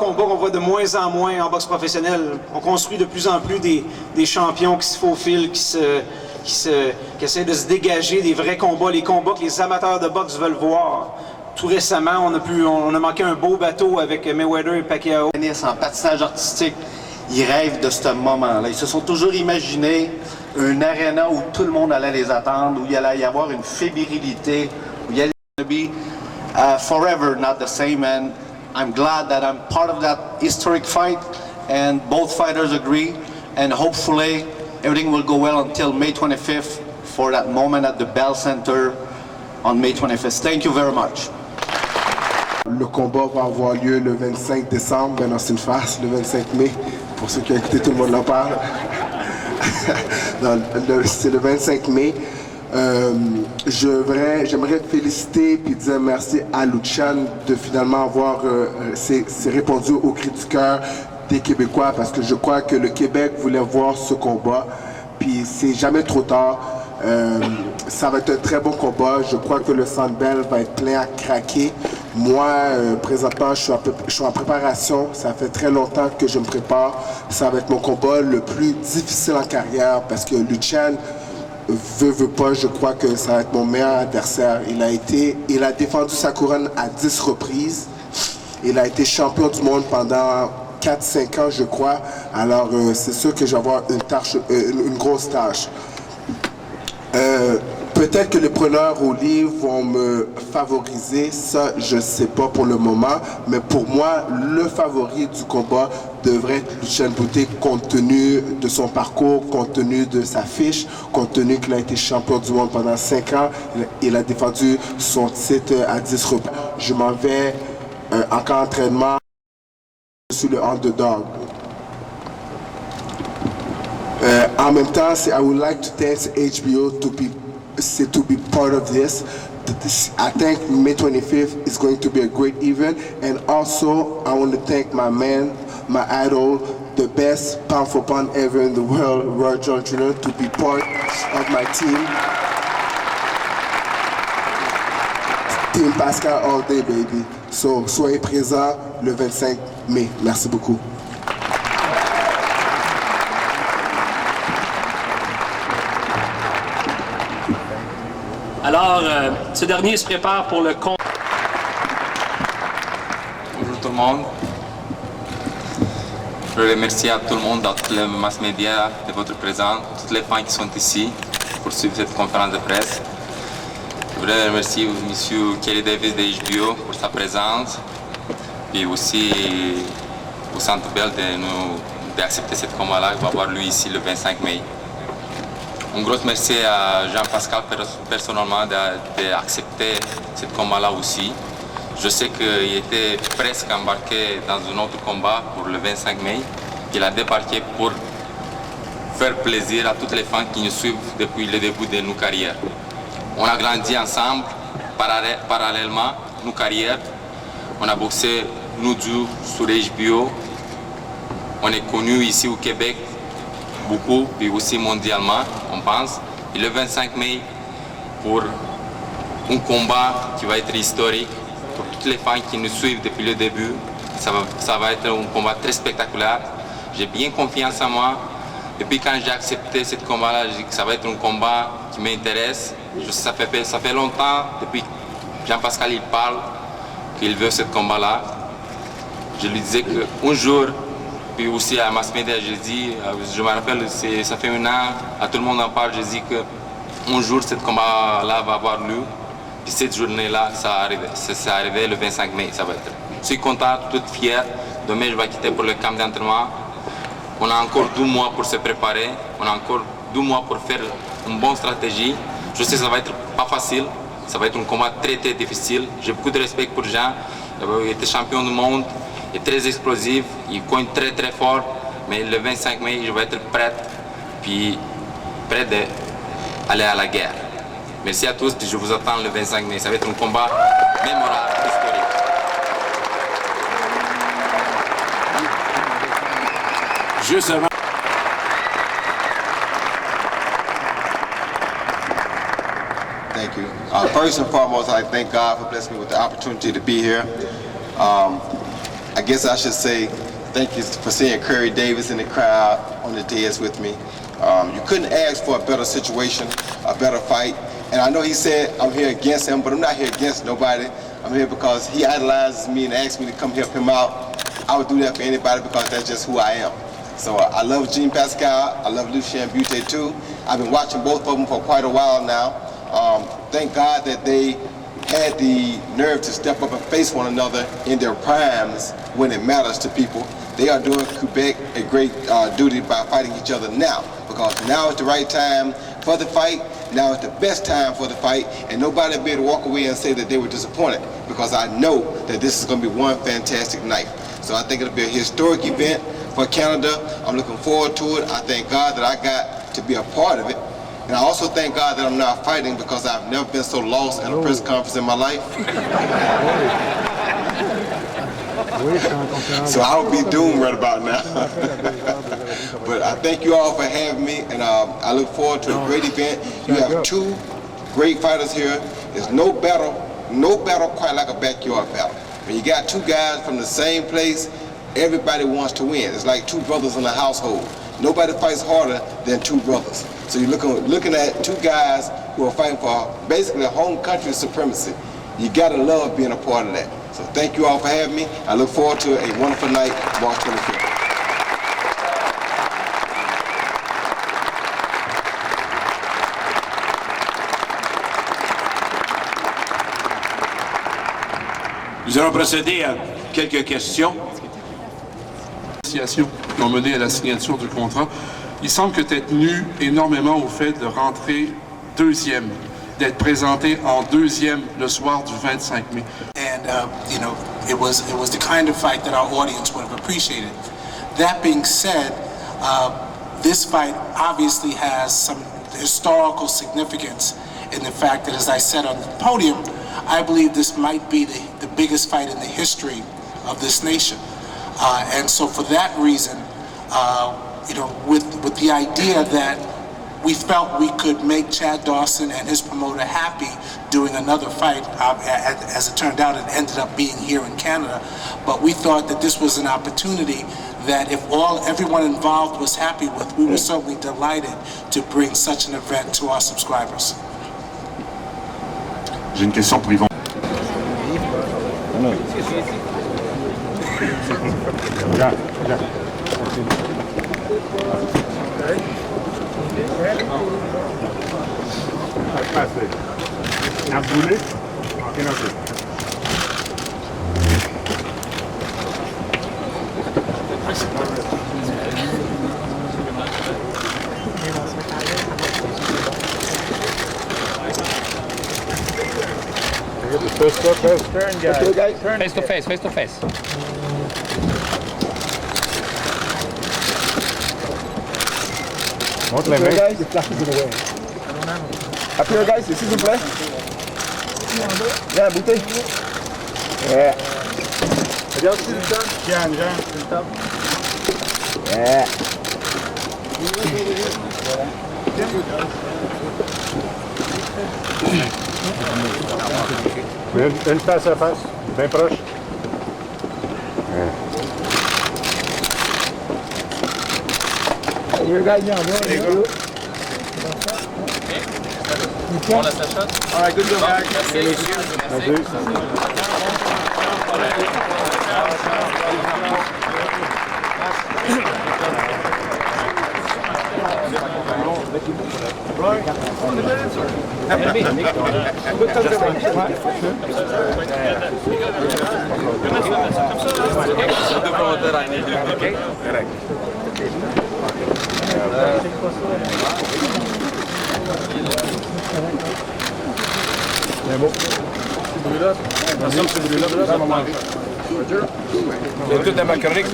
combat qu'on voit de moins en moins en boxe professionnelle. On construit de plus en plus des champions qui se faufilent, qui essaient de se dégager des vrais combats, les combats que les amateurs de boxe veulent voir. Tout récemment, on a manqué un beau bateau avec Mayweather et Pacquiao. En patinage artistique, ils rêvent de ce moment-là. Ils se sont toujours imaginé une arena où tout le monde allait les attendre, où il allait y avoir une fébrilité, où il allait be forever not the same. And I'm glad that I'm part of that historic fight, and both fighters agree, and hopefully everything will go well until May 25th for that moment at the Bell Center on May 25th. Thank you very much. Le combat va avoir lieu le 25 décembre, ben non, c'est une farce, le 25 mai, pour ceux qui ont écouté, tout le monde en parle. C'est le 25 mai. J'aimerais te féliciter et dire merci à Luchan de finalement avoir répondu au cri du cœur des Québécois, parce que je crois que le Québec voulait voir ce combat, puis c'est jamais trop tard. Ça va être un très bon combat. Je crois que le Centre Bell va être plein à craquer. Moi, présentement, je suis en préparation. Ça fait très longtemps que je me prépare. Ça va être mon combat le plus difficile en carrière, parce que Luchan veut pas, je crois que ça va être mon meilleur adversaire. Il a défendu sa couronne à 10 reprises. Il a été champion du monde pendant 4-5 ans, je crois. Alors, c'est sûr que je vais avoir une grosse tâche. Peut-être que les preneurs au livre vont me favoriser, ça je ne sais pas pour le moment, mais pour moi, le favori du combat devrait être Luchan Boutte, compte tenu de son parcours, compte tenu de sa fiche, compte tenu qu'il a été champion du monde pendant 5 ans, il a défendu son titre à 10 reprises. Je m'en vais en camp d'entraînement sur le underdog. En même temps, I would like to thank HBO to be part of this. I think May 25th is going to be a great event, and also I want to thank my man, my idol, the best pound for pound ever in the world, Roy Jones Jr., to be part of my team. Team Pascal all day, baby. So, soyez présents le 25 mai. Merci beaucoup. Alors, ce dernier se prépare pour le combat. Bonjour tout le monde. Je remercie à tout le monde, dans tous les mass médias de votre présence, toutes les fans qui sont ici pour suivre cette conférence de presse. Je voudrais remercier M. Kelly Davis de HBO pour sa présence, et aussi au Centre Bell d'accepter cette combat-là qui va avoir lieu ici le 25 mai. Un gros merci à Jean-Pascal personnellement d'accepter ce combat-là aussi. Je sais qu'il était presque embarqué dans un autre combat pour le 25 mai. Il a débarqué pour faire plaisir à toutes les fans qui nous suivent depuis le début de nos carrières. On a grandi ensemble, parallèlement, nos carrières. On a boxé, nous deux, sur HBO. On est connus ici au Québec beaucoup, puis aussi mondialement, on pense. Et le 25 mai, pour un combat qui va être historique, pour toutes les fans qui nous suivent depuis le début, ça va être un combat très spectaculaire. J'ai bien confiance en moi. Depuis quand j'ai accepté ce combat-là, j'ai dit que ça va être un combat qui m'intéresse. Ça fait longtemps, depuis que Jean-Pascal il parle, qu'il veut ce combat-là. Je lui disais qu'un jour, puis aussi à mass media, je me rappelle, ça fait un an, à tout le monde en parle, je dis qu'un jour, ce combat-là va avoir lieu. Puis cette journée-là, c'est arrivé le 25 mai, ça va être. Je suis content, toute fier. Demain, je vais quitter pour le camp d'entraînement. On a encore 2 mois pour se préparer. On a encore 2 mois pour faire une bonne stratégie. Je sais que ça va être pas facile. Ça va être un combat très très difficile. J'ai beaucoup de respect pour Jean. Il était champion du monde. Il est très explosif. Il cogne très très fort. Mais le 25 mai, je vais être prêt. Puis prêt d'aller à la guerre. Merci à tous. Je vous attends le 25 mai. Ça va être un combat mémorable, historique. Justement. Thank you. First and foremost, I thank God for blessing me with the opportunity to be here. I guess I should say thank you for seeing Curry Davis in the crowd on the dais with me. You couldn't ask for a better situation, a better fight. And I know he said I'm here against him, but I'm not here against nobody. I'm here because he idolizes me and asked me to come help him out. I would do that for anybody because that's just who I am. So I love Jean Pascal. I love Lucien Butte too. I've been watching both of them for quite a while now. Thank God that they had the nerve to step up and face one another in their primes when it matters to people. They are doing Quebec a great duty by fighting each other now, because now is the right time for the fight. Now is the best time for the fight, and nobody will be able to walk away and say that they were disappointed, because I know that this is going to be one fantastic night. So I think it'll be a historic event for Canada. I'm looking forward to it. I thank God that I got to be a part of it. And I also thank God that I'm not fighting, because I've never been so lost in a press conference in my life. So I would be doomed right about now. But I thank you all for having me, and I look forward to a great event. You have two great fighters here. There's no battle quite like a backyard battle. When you got two guys from the same place, everybody wants to win. It's like two brothers in a household. Nobody fights harder than two brothers. So you're looking at two guys who are fighting for basically home country supremacy. You gotta love being a part of that. So thank you all for having me. I look forward to a wonderful night, March 25th. Nous allons procéder à quelques questions. Qui ont mené à la signature du contrat. Il semble que tu aies tenu énormément au fait de rentrer deuxième, d'être présenté en deuxième le soir du 25 mai. And you know, it was the kind of fight that our audience would have appreciated. That being said, this fight obviously has some historical significance in the fact that, as I said on the podium, I believe this might be the biggest fight in the history of this nation. And so for that reason, you know, with the idea that we felt we could make Chad Dawson and his promoter happy doing another fight, as it turned out, it ended up being here in Canada. But we thought that this was an opportunity that if everyone involved was happy with, we were certainly delighted to bring such an event to our subscribers. J'ai une question pour Yvon. Face to face, face to face. Montre les mains. Up here, guys, s'il vous plaît. Viens, bouteille. Yeah. Regarde sur le top. Jean, sur le top. Yeah. Une face à face, bien proche. Your guys down, bro. There you go. On laisse la shot. All right, good to go, guys. C'est toute la macaronique,